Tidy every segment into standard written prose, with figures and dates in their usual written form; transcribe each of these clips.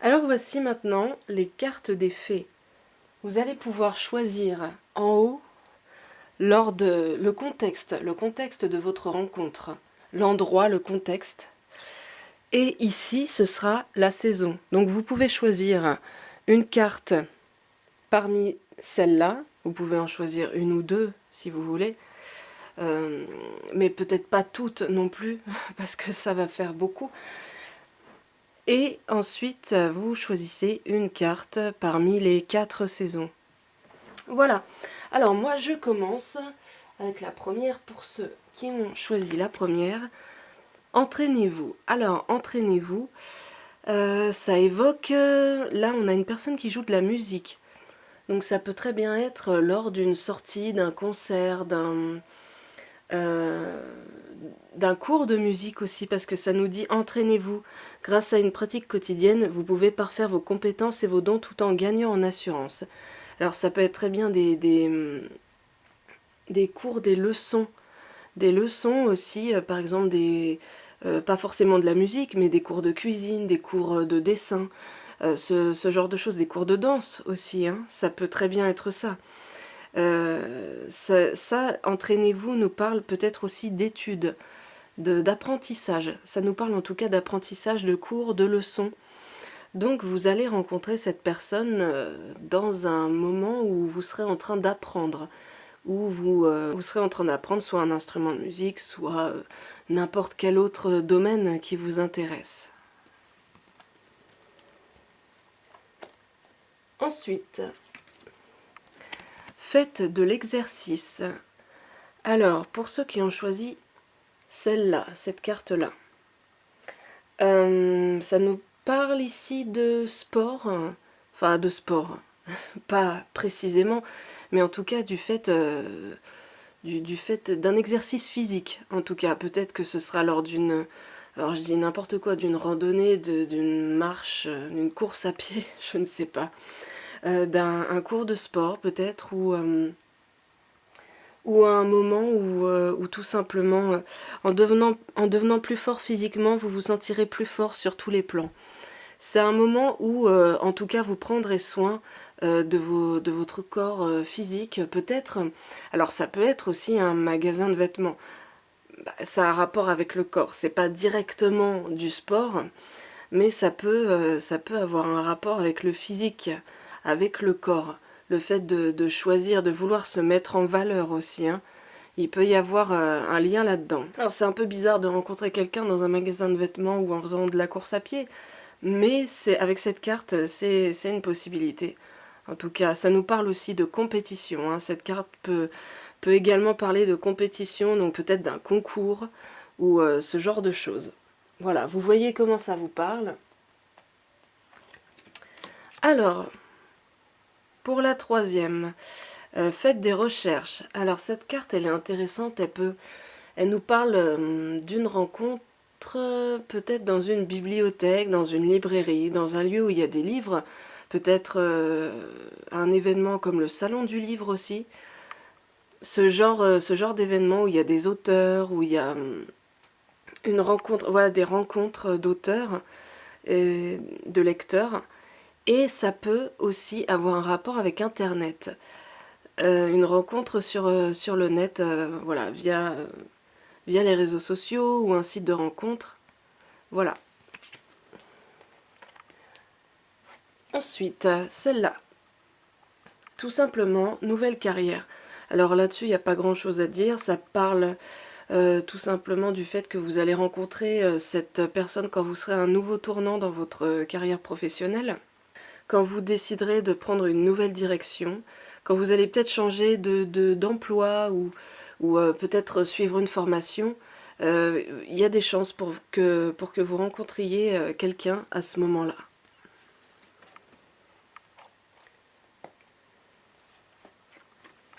Alors voici maintenant les cartes des fées. Vous allez pouvoir choisir en haut le contexte de votre rencontre, l'endroit, le contexte. Et ici, ce sera la saison. Donc vous pouvez choisir une carte parmi celles-là. Vous pouvez en choisir une ou deux si vous voulez. Mais peut-être pas toutes non plus, parce que ça va faire beaucoup. Et ensuite, vous choisissez une carte parmi les 4 saisons. Voilà. Alors moi, je commence avec la première pour ceux qui ont choisi la première. Entraînez-vous. Alors, entraînez-vous, ça évoque... là, on a une personne qui joue de la musique. Donc ça peut très bien être lors d'une sortie, d'un concert, d'un cours de musique aussi, parce que ça nous dit entraînez-vous. Grâce à une pratique quotidienne, vous pouvez parfaire vos compétences et vos dons tout en gagnant en assurance. Alors ça peut être très bien des cours, des leçons aussi, par exemple pas forcément de la musique, mais des cours de cuisine, des cours de dessin, ce genre de choses, des cours de danse aussi, hein, ça peut très bien être ça. Entraînez-vous nous parle peut-être aussi d'études, d'apprentissage. Ça nous parle en tout cas d'apprentissage, de cours, de leçons. Donc vous allez rencontrer cette personne dans un moment où vous serez en train d'apprendre, où vous serez en train d'apprendre soit un instrument de musique, soit n'importe quel autre domaine qui vous intéresse. Ensuite, faites de l'exercice. Alors, pour ceux qui ont choisi celle-là, cette carte-là, ça nous parle ici de sport, enfin de sport, pas précisément, mais en tout cas du fait d'un exercice physique. En tout cas, peut-être que ce sera lors d'une, alors je dis n'importe quoi, d'une randonnée, d'une marche, d'une course à pied, je ne sais pas, d'un cours de sport peut-être, ou à un moment où tout simplement, en devenant plus fort physiquement, vous vous sentirez plus fort sur tous les plans. C'est un moment où, en tout cas, vous prendrez soin de votre corps physique, peut-être. Alors, ça peut être aussi un magasin de vêtements. Bah, ça a un rapport avec le corps. C'est pas directement du sport, mais ça peut avoir un rapport avec le physique, avec le corps. Le fait de choisir, de vouloir se mettre en valeur aussi, hein. Il peut y avoir un lien là-dedans. Alors, c'est un peu bizarre de rencontrer quelqu'un dans un magasin de vêtements ou en faisant de la course à pied, mais avec cette carte, c'est une possibilité. En tout cas, ça nous parle aussi de compétition, hein. Cette carte peut également parler de compétition, donc peut-être d'un concours ou ce genre de choses. Voilà, vous voyez comment ça vous parle. Alors, pour la troisième, faites des recherches. Alors cette carte, elle est intéressante, elle nous parle d'une rencontre peut-être dans une bibliothèque, dans une librairie, dans un lieu où il y a des livres, peut-être un événement comme le salon du livre aussi, ce genre d'événement où il y a des auteurs, où il y a une rencontre, voilà, des rencontres d'auteurs et de lecteurs, et ça peut aussi avoir un rapport avec Internet. Une rencontre sur le net, voilà, via les réseaux sociaux ou un site de rencontre. Voilà. Ensuite, celle-là. Tout simplement, nouvelle carrière. Alors là-dessus, il n'y a pas grand-chose à dire. Ça parle tout simplement du fait que vous allez rencontrer cette personne quand vous serez à un nouveau tournant dans votre carrière professionnelle. Quand vous déciderez de prendre une nouvelle direction. Quand vous allez peut-être changer d'emploi ou peut-être suivre une formation. Il y a des chances pour que vous rencontriez quelqu'un à ce moment-là.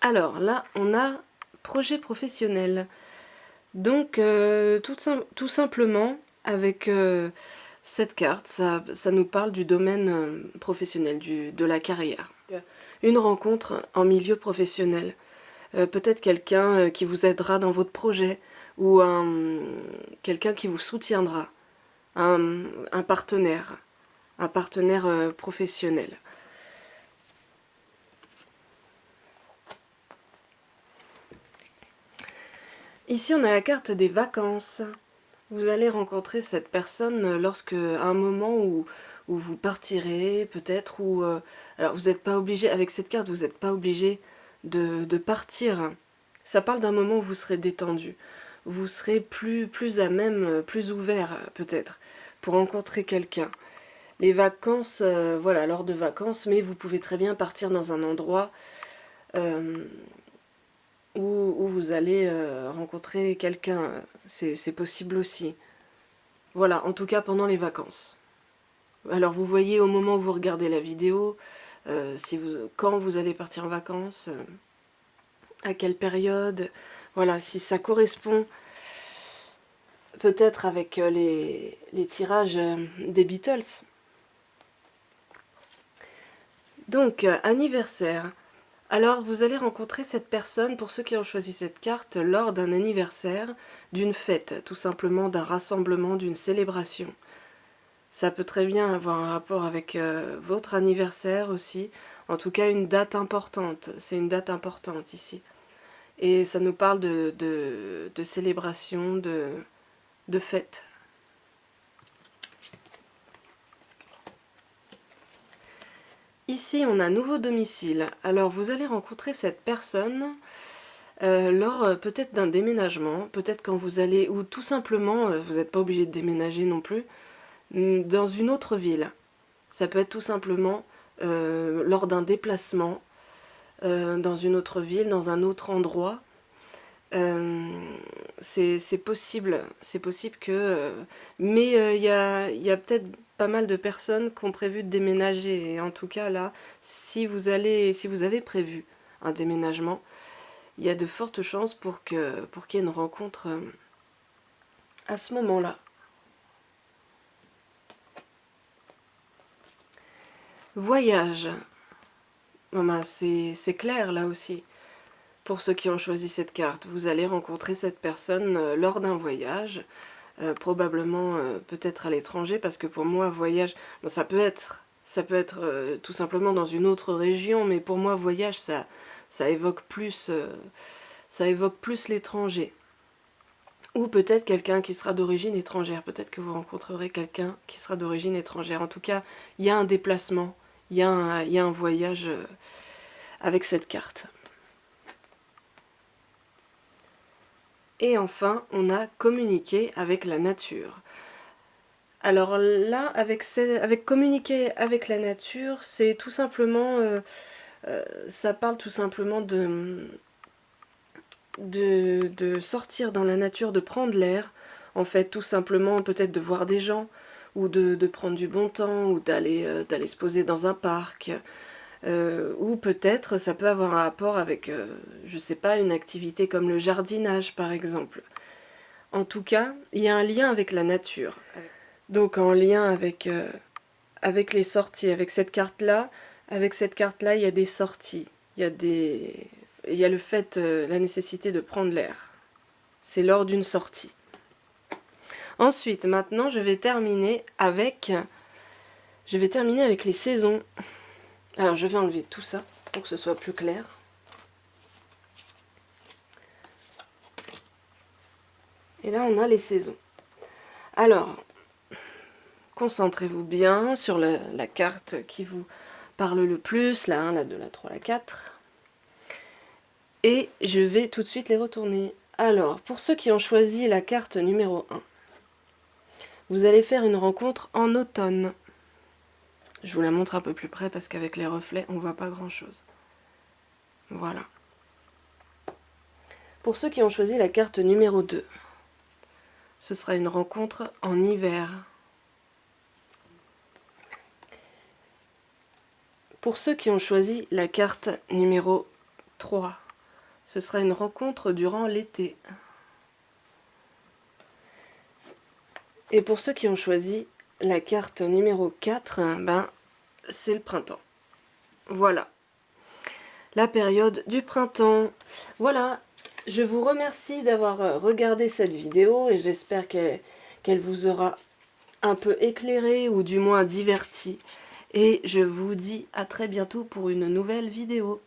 Alors là, on a projet professionnel. Donc, tout simplement, avec cette carte, ça nous parle du domaine professionnel, de la carrière. Une rencontre en milieu professionnel. Peut-être quelqu'un qui vous aidera dans votre projet, ou quelqu'un qui vous soutiendra, un partenaire, un partenaire professionnel. Ici, on a la carte des vacances. Vous allez rencontrer cette personne lorsque, à un moment où vous partirez, peut-être, ou... alors, vous n'êtes pas obligé, avec cette carte, vous n'êtes pas obligé de partir. Ça parle d'un moment où vous serez détendu. Vous serez plus à même, plus ouvert, peut-être, pour rencontrer quelqu'un. Les vacances, voilà, lors de vacances, mais vous pouvez très bien partir dans un endroit... où vous allez rencontrer quelqu'un, c'est possible aussi. Voilà, en tout cas pendant les vacances. Alors vous voyez au moment où vous regardez la vidéo, quand vous allez partir en vacances, à quelle période, voilà, si ça correspond peut-être avec les tirages des Beatles. Donc, anniversaire. Alors, vous allez rencontrer cette personne, pour ceux qui ont choisi cette carte, lors d'un anniversaire, d'une fête, tout simplement d'un rassemblement, d'une célébration. Ça peut très bien avoir un rapport avec votre anniversaire aussi, en tout cas une date importante, c'est une date importante ici. Et ça nous parle de célébration, de fête. Ici, on a un nouveau domicile. Alors, vous allez rencontrer cette personne lors peut-être d'un déménagement, peut-être quand vous allez, ou tout simplement, vous n'êtes pas obligé de déménager non plus, dans une autre ville. Ça peut être tout simplement lors d'un déplacement dans une autre ville, dans un autre endroit. C'est possible que... mais il y a peut-être pas mal de personnes qui ont prévu de déménager. Et en tout cas, là, si vous avez prévu un déménagement, il y a de fortes chances pour qu'il y ait une rencontre à ce moment-là. Voyage. C'est clair, là aussi. Pour ceux qui ont choisi cette carte, vous allez rencontrer cette personne lors d'un voyage, probablement peut-être à l'étranger, parce que pour moi, voyage, bon, ça peut être tout simplement dans une autre région, mais pour moi, voyage, ça évoque plus l'étranger. Ou peut-être quelqu'un qui sera d'origine étrangère, peut-être que vous rencontrerez quelqu'un qui sera d'origine étrangère. En tout cas, il y a un déplacement, il y a un voyage avec cette carte. Et enfin, on a communiqué avec la nature. Alors là, avec communiquer avec la nature, c'est tout simplement, ça parle tout simplement de sortir dans la nature, de prendre l'air, en fait, tout simplement, peut-être de voir des gens, ou de prendre du bon temps, ou d'aller se poser dans un parc, ou peut-être ça peut avoir un rapport avec, je sais pas, une activité comme le jardinage par exemple. En tout cas, il y a un lien avec la nature. Donc en lien avec les sorties, avec cette carte-là, il y a des sorties, il y a le fait, la nécessité de prendre l'air. C'est lors d'une sortie. Ensuite, maintenant, je vais terminer avec les saisons. Alors, je vais enlever tout ça pour que ce soit plus clair. Et là, on a les saisons. Alors, concentrez-vous bien sur la carte qui vous parle le plus, la 1, la 2, la 3, la 4. Et je vais tout de suite les retourner. Alors, pour ceux qui ont choisi la carte numéro 1, vous allez faire une rencontre en automne. Je vous la montre un peu plus près parce qu'avec les reflets, on ne voit pas grand-chose. Voilà. Pour ceux qui ont choisi la carte numéro 2, ce sera une rencontre en hiver. Pour ceux qui ont choisi la carte numéro 3, ce sera une rencontre durant l'été. Et pour ceux qui ont choisi la carte numéro 4, ben, c'est le printemps. Voilà. La période du printemps. Voilà. Je vous remercie d'avoir regardé cette vidéo et j'espère qu'elle vous aura un peu éclairé ou du moins diverti. Et je vous dis à très bientôt pour une nouvelle vidéo.